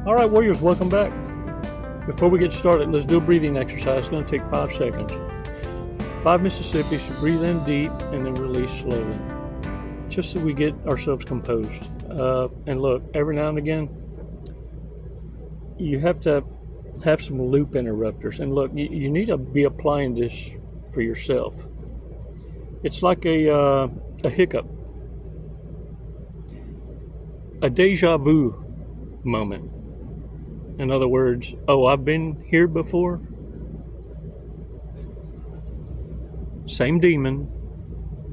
All right, warriors, welcome back. Before we get started, let's do a breathing exercise. It's going to take 5 seconds. 5 Mississippis, breathe in deep and then release slowly, just so we get ourselves composed. And look, every now and again, you have to have some loop interrupters. And look, you need to be applying this for yourself. It's like a hiccup, a deja vu moment. In other words, oh, I've been here before. Same demon,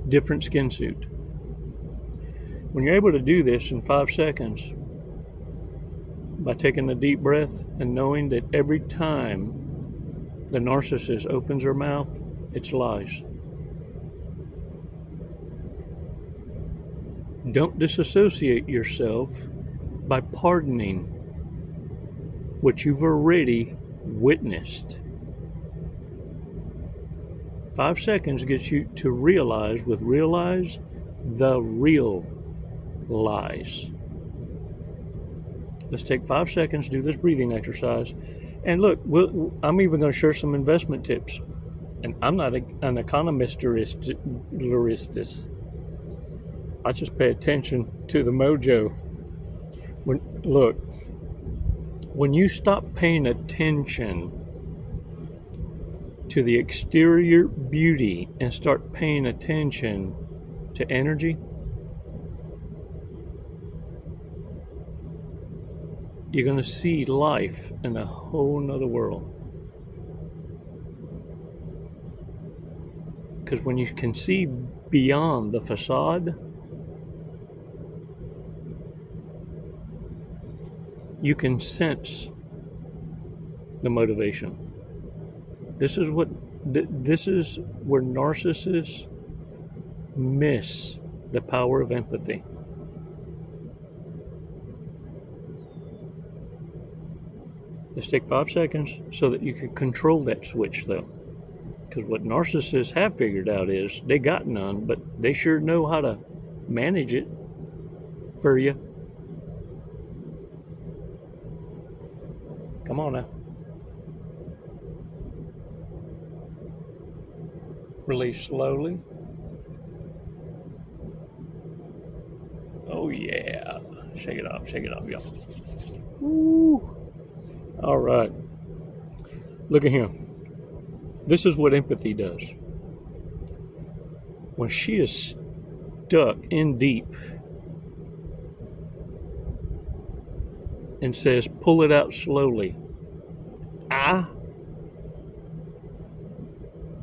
different skin suit. When you're able to do this in 5 seconds, by taking a deep breath and knowing that every time the narcissist opens her mouth, it's lies. Don't disassociate yourself by pardoning what you've already witnessed. 5 seconds gets you to realize the real lies. Let's take 5 seconds, do this breathing exercise. And look, I'm even going to share some investment tips. And I'm not an economist. I just pay attention to the mojo. When you stop paying attention to the exterior beauty and start paying attention to energy, you're going to see life in a whole nother world. Because when you can see beyond the facade, you can sense the motivation. This is where narcissists miss the power of empathy. Let's take 5 seconds so that you can control that switch, though. Because what narcissists have figured out is they got none, but they sure know how to manage it for you. Come on now. Release slowly. Oh yeah. Shake it off, y'all. Woo. All right. Look at him. This is what empathy does. When she is stuck in deep and says, pull it out slowly.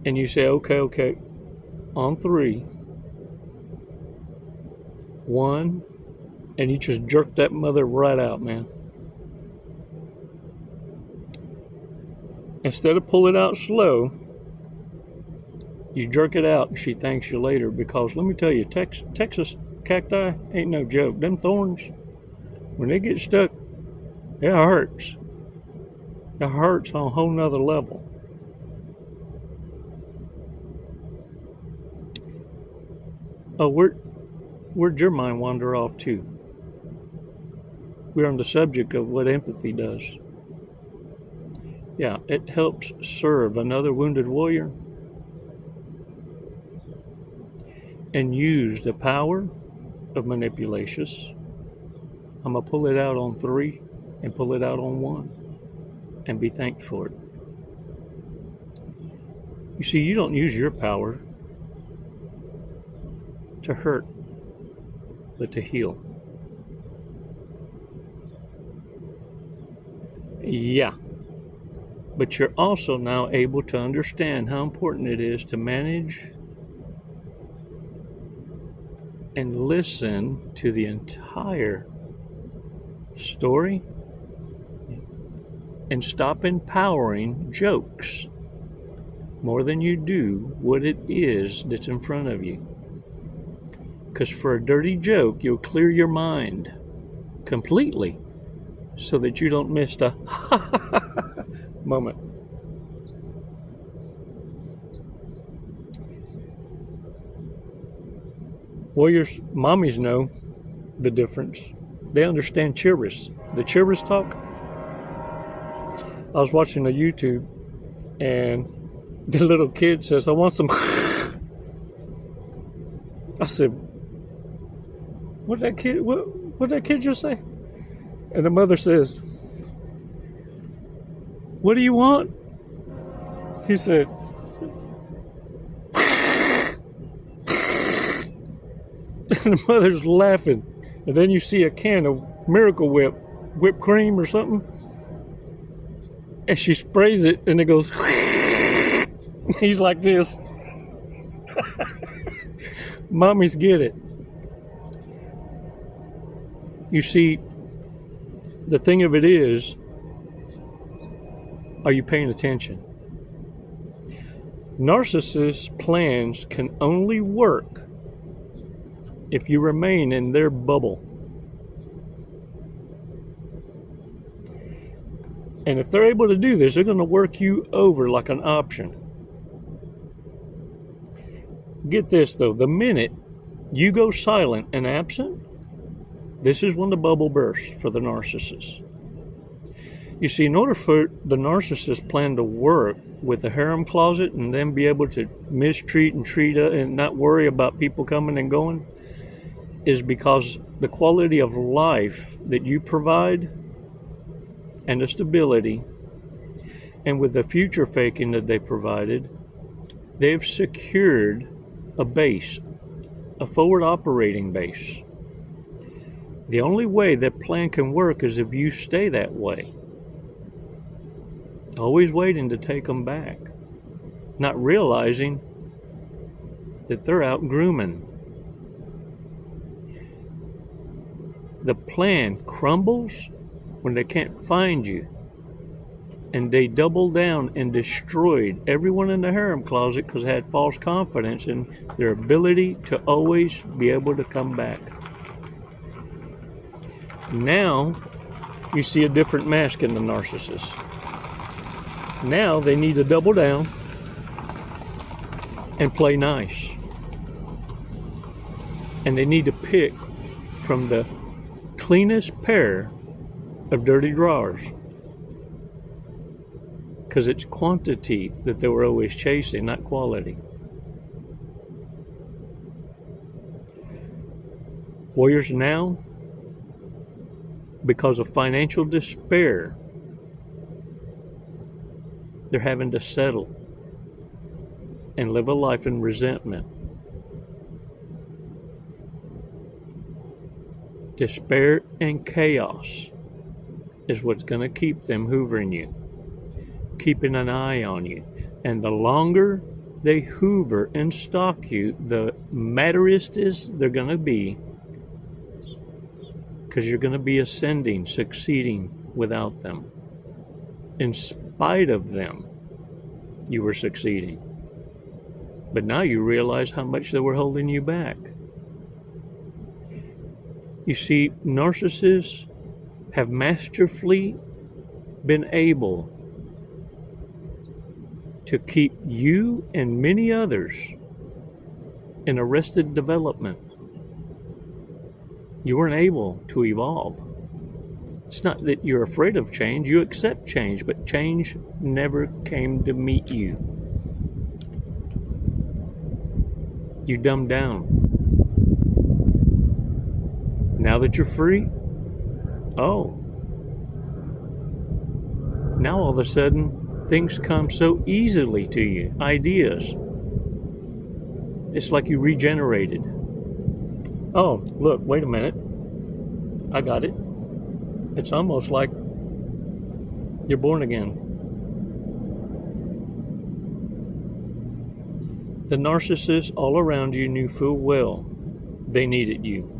And you say, okay. On 3. 1. And you just jerk that mother right out, man. Instead of pull it out slow, you jerk it out and she thanks you later, because let me tell you, Texas cacti ain't no joke. Them thorns, when they get stuck, it hurts. It hurts on a whole nother level. Oh, where'd your mind wander off to? We're on the subject of what empathy does. Yeah, it helps serve another wounded warrior and use the power of manipulations. I'm going to pull it out on 3 and pull it out on 1 and be thanked for it. You see, you don't use your power to hurt, but to heal. Yeah. But you're also now able to understand how important it is to manage and listen to the entire story and stop empowering jokes more than you do what it is that's in front of you. Because for a dirty joke, you'll clear your mind completely so that you don't miss the moment. Warriors, mommies know the difference. They understand chirrus. The chirrus talk, I was watching a YouTube, and the little kid says, "I want some." I said, "What that kid? What that kid just say?" And the mother says, "What do you want?" He said, and the mother's laughing. And then you see a can of Miracle whipped cream or something, and she sprays it, and it goes. He's like this. Mommies get it. You see, the thing of it is, are you paying attention? Narcissists' plans can only work if you remain in their bubble. And if they're able to do this, they're going to work you over like an option. Get this though, the minute you go silent and absent, this is when the bubble bursts for the narcissist. You see, in order for the narcissist plan to work with the harem closet and then be able to mistreat and treat and not worry about people coming and going, is because the quality of life that you provide and the stability, and with the future faking that they provided, they've secured a base, a forward operating base. The only way that plan can work is if you stay that way. Always waiting to take them back, not realizing that they're out grooming. The plan crumbles when they can't find you, and they doubled down and destroyed everyone in the harem closet because they had false confidence in their ability to always be able to come back. Now you see a different mask in the narcissist. Now they need to double down and play nice, and they need to pick from the cleanest pair of dirty drawers, because it's quantity that they were always chasing, not quality. Warriors now, because of financial despair, they're having to settle and live a life in resentment. Despair and chaos is what's going to keep them hoovering you, keeping an eye on you. And the longer they hoover and stalk you, the matterist they're going to be, because you're going to be ascending, succeeding without them. In spite of them, you were succeeding. But now you realize how much they were holding you back. You see, narcissists have masterfully been able to keep you and many others in arrested development. You weren't able to evolve. It's not that you're afraid of change, you accept change, but change never came to meet you. You dumbed down. Now that you're free, now all of a sudden things come so easily to you, ideas. It's like you regenerated. Oh, look, wait a minute. I got it. It's almost like you're born again. The narcissists all around you knew full well they needed you.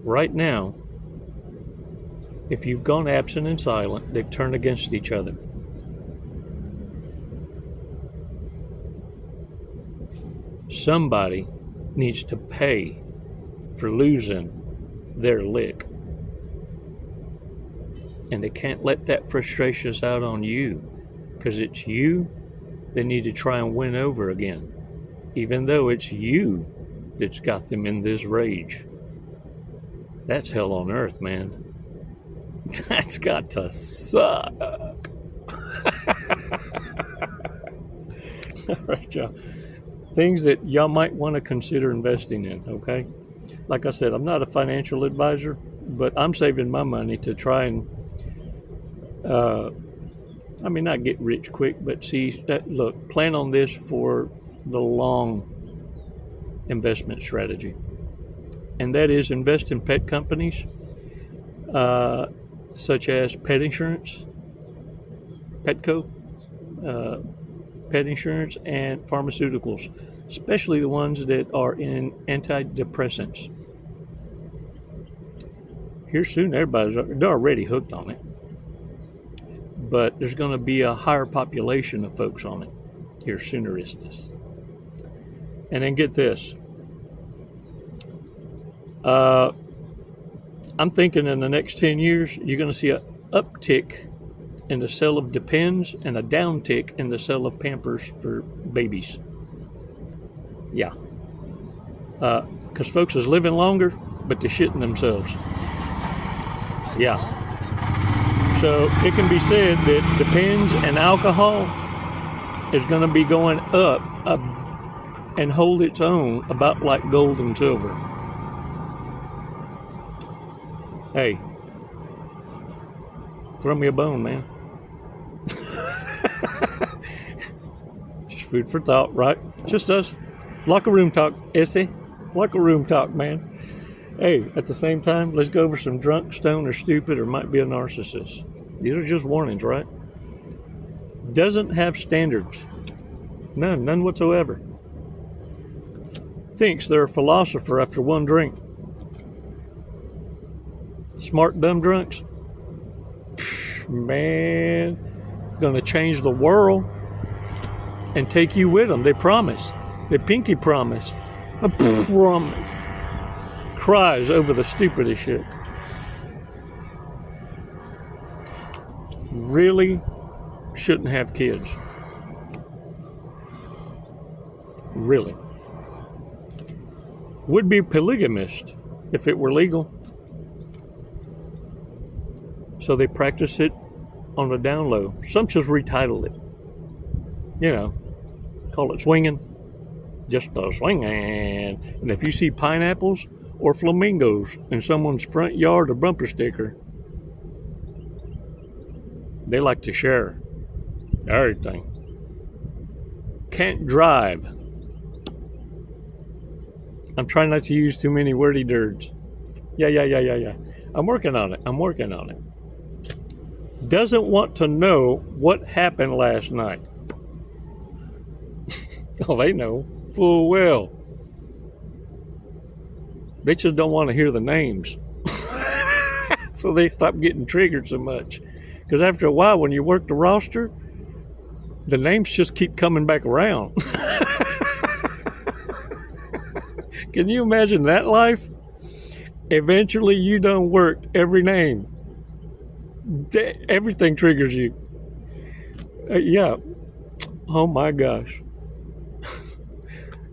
Right now, if you've gone absent and silent, they've turned against each other. Somebody needs to pay for losing their lick. And they can't let that frustration out on you, because it's you they need to try and win over again, even though it's you that's got them in this rage. That's hell on earth, man. That's got to suck. All right, y'all. Things that y'all might want to consider investing in, okay? Like I said, I'm not a financial advisor, but I'm saving my money to try and, not get rich quick, but look, plan on this for the long investment strategy. And that is invest in pet companies, such as pet insurance, Petco, pet insurance, and pharmaceuticals, especially the ones that are in antidepressants. Here soon, they're already hooked on it, but there's going to be a higher population of folks on it here sooneristus. And then get this. I'm thinking in the next 10 years, you're going to see an uptick in the sale of Depends and a downtick in the sale of Pampers for babies. Yeah. Because folks is living longer, but they're shitting themselves. Yeah. So it can be said that Depends and alcohol is going to be going up and hold its own about like gold and silver. Hey, throw me a bone, man. Just food for thought, right? Just us. Locker room talk, Essie. Locker room talk, man. Hey, at the same time, let's go over some drunk, stoned, or stupid, or might be a narcissist. These are just warnings, right? Doesn't have standards. None whatsoever. Thinks they're a philosopher after one drink. Smart, dumb drunks. Man, gonna change the world and take you with them. They promise. They pinky promise. A promise. Cries over the stupidest shit. Really shouldn't have kids. Really. Would be polygamist if it were legal. So they practice it on the down low. Some just retitled it. You know, call it swinging. Just a swinging. And if you see pineapples or flamingos in someone's front yard or bumper sticker, they like to share everything. Can't drive. I'm trying not to use too many wordy dirds. Yeah. I'm working on it. Doesn't want to know what happened last night. Oh, they know full well. They just don't want to hear the names. So they stop getting triggered so much. Because after a while, when you work the roster, the names just keep coming back around. Can you imagine that life? Eventually, you done worked every name. Everything triggers you. Yeah. Oh my gosh.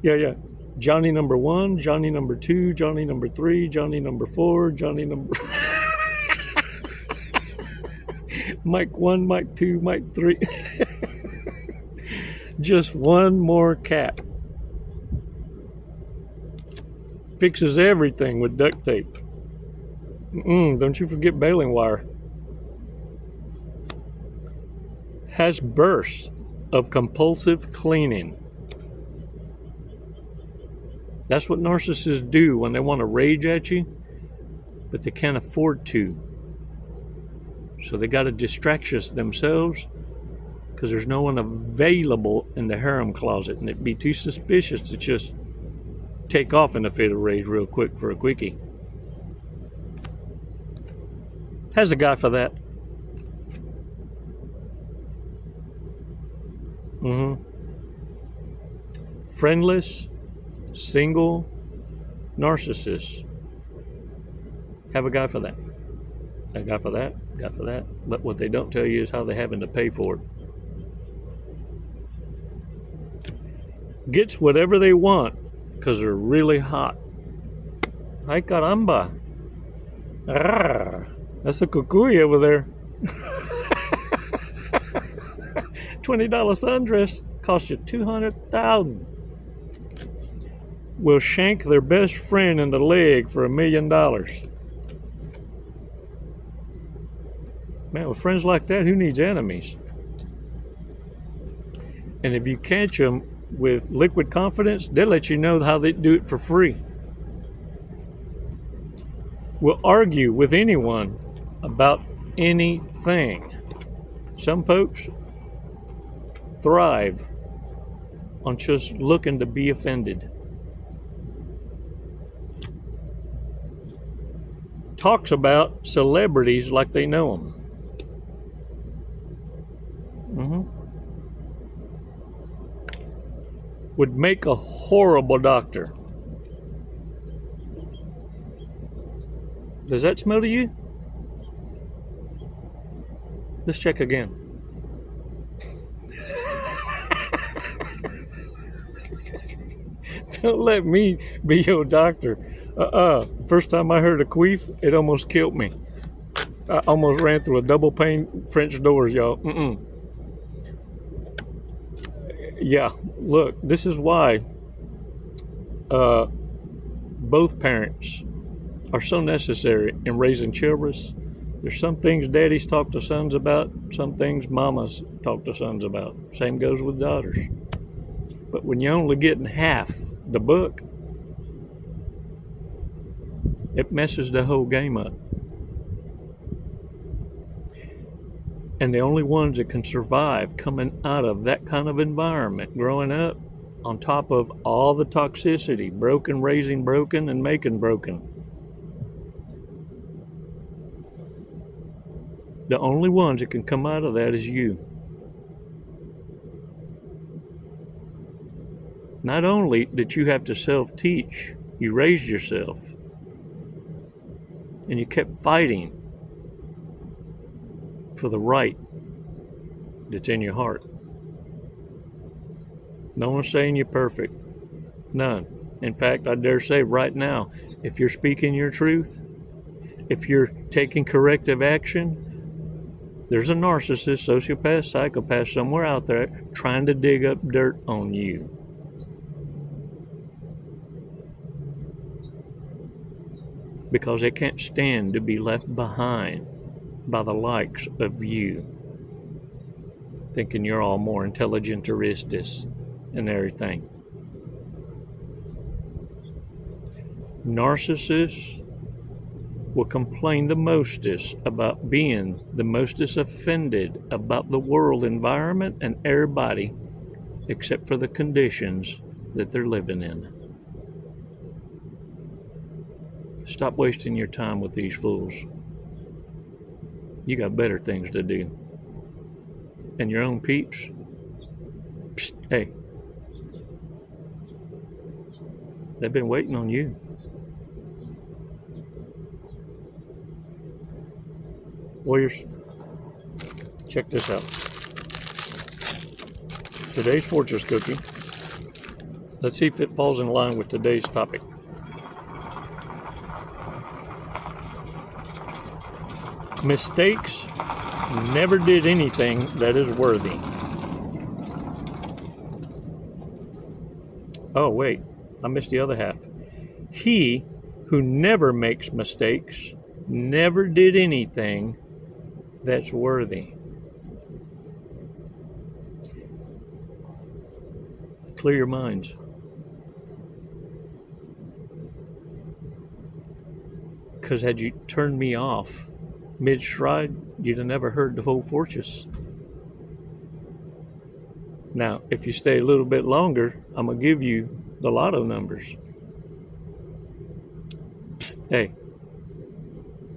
Yeah. Johnny number 1, Johnny number 2, Johnny number 3, Johnny number 4, Johnny number... Mike 1, Mike 2, Mike 3. Just one more cap. Fixes everything with duct tape. Don't you forget baling wire. Has bursts of compulsive cleaning. That's what narcissists do when they want to rage at you, but they can't afford to. So they got to distract themselves because there's no one available in the harem closet, and it'd be too suspicious to just take off in a fit of rage real quick for a quickie. Has a guy for that. Friendless, single narcissists. Have a guy for that. A guy for that. But what they don't tell you is how they're having to pay for it. Gets whatever they want because they're really hot. Ay caramba. Ah, that's a kukui over there. $20 sundress cost you $200,000. Will shank their best friend in the leg for $1 million. Man, with friends like that, who needs enemies? And if you catch them with liquid confidence, they'll let you know how they do it for free. Will argue with anyone about anything. Some folks thrive on just looking to be offended. Talks about celebrities like they know them. Would make a horrible doctor. Does that smell to you? Let's check again. Don't let me be your doctor. First time I heard a queef, it almost killed me. I almost ran through a double pane French doors, y'all. Yeah, look, this is why both parents are so necessary in raising children. There's some things daddies talk to sons about, some things mamas talk to sons about. Same goes with daughters. But when you're only getting half the book, it messes the whole game up. And the only ones that can survive coming out of that kind of environment, growing up, on top of all the toxicity, broken, raising broken, and making broken. The only ones that can come out of that is you. Not only did you have to self-teach, you raised yourself. And you kept fighting for the right that's in your heart. No one's saying you're perfect. None. In fact, I dare say right now, if you're speaking your truth, if you're taking corrective action, there's a narcissist, sociopath, psychopath somewhere out there trying to dig up dirt on you. Because they can't stand to be left behind by the likes of you, thinking you're all more intelligent or is this and everything. Narcissists will complain the mostest about being the mostest offended about the world environment and everybody except for the conditions that they're living in. Stop wasting your time with these fools. You got better things to do. And your own peeps, psst, hey, they've been waiting on you. Warriors, check this out. Today's fortress cookie. Let's see if it falls in line with today's topic. Mistakes never did anything that is worthy. Oh, wait, I missed the other half. He who never makes mistakes never did anything that's worthy. Clear your minds. Because had you turned me off mid-stride, you'd have never heard the whole fortress. Now, if you stay a little bit longer, I'm going to give you the lotto numbers. Psst, hey,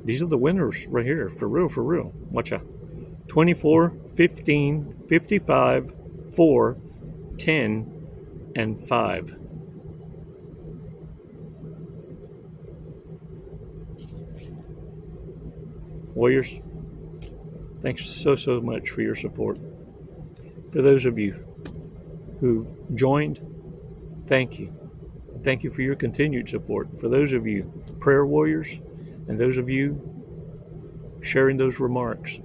these are the winners right here, for real, for real. Watch out. 24, 15, 55, 4, 10, and 5. Warriors, thanks so much for your support. For those of you who joined, thank you. Thank you for your continued support. For those of you prayer warriors, And those of you sharing those remarks,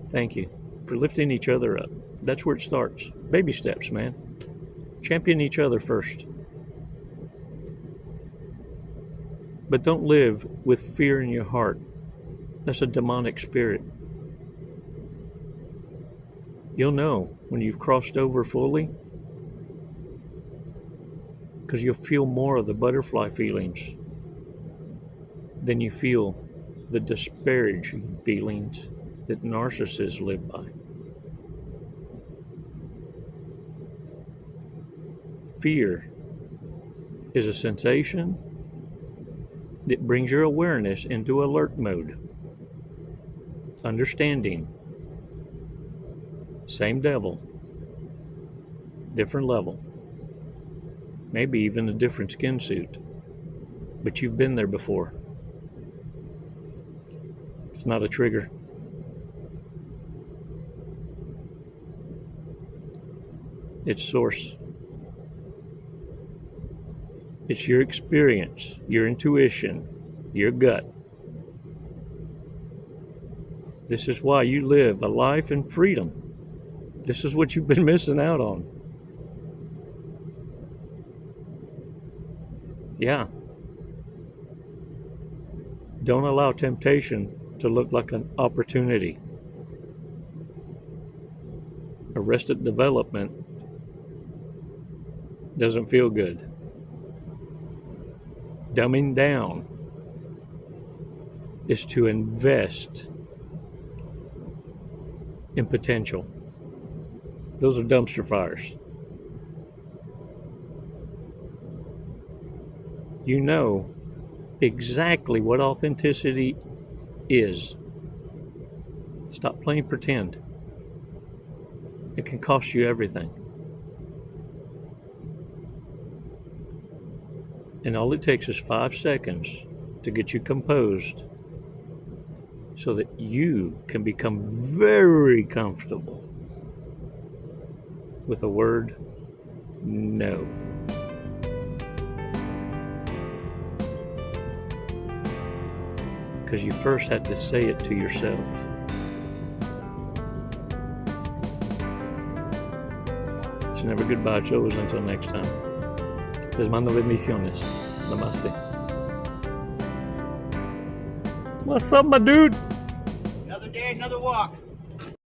thank you for lifting each other up. That's where it starts. Baby steps, man. Champion each other first. But don't live with fear in your heart. That's a demonic spirit. You'll know when you've crossed over fully, because you'll feel more of the butterfly feelings than you feel the disparaging feelings that narcissists live by. Fear is a sensation that brings your awareness into alert mode. Understanding. Same devil, different level. Maybe even a different skin suit. But you've been there before. It's not a trigger. It's source. It's your experience, your intuition, your gut. This is why you live a life in freedom. This is what you've been missing out on. Yeah. Don't allow temptation to look like an opportunity. Arrested development doesn't feel good. Dumbing down is to invest in potential. Those are dumpster fires. You know exactly what authenticity is. Stop playing pretend. It can cost you everything. And all it takes is 5 seconds to get you composed so that you can become very comfortable with the word no. Because you first have to say it to yourself. It's never goodbye, it's always until next time. Les mando bendiciones. Namaste. What's up, my dude? Another day, another walk.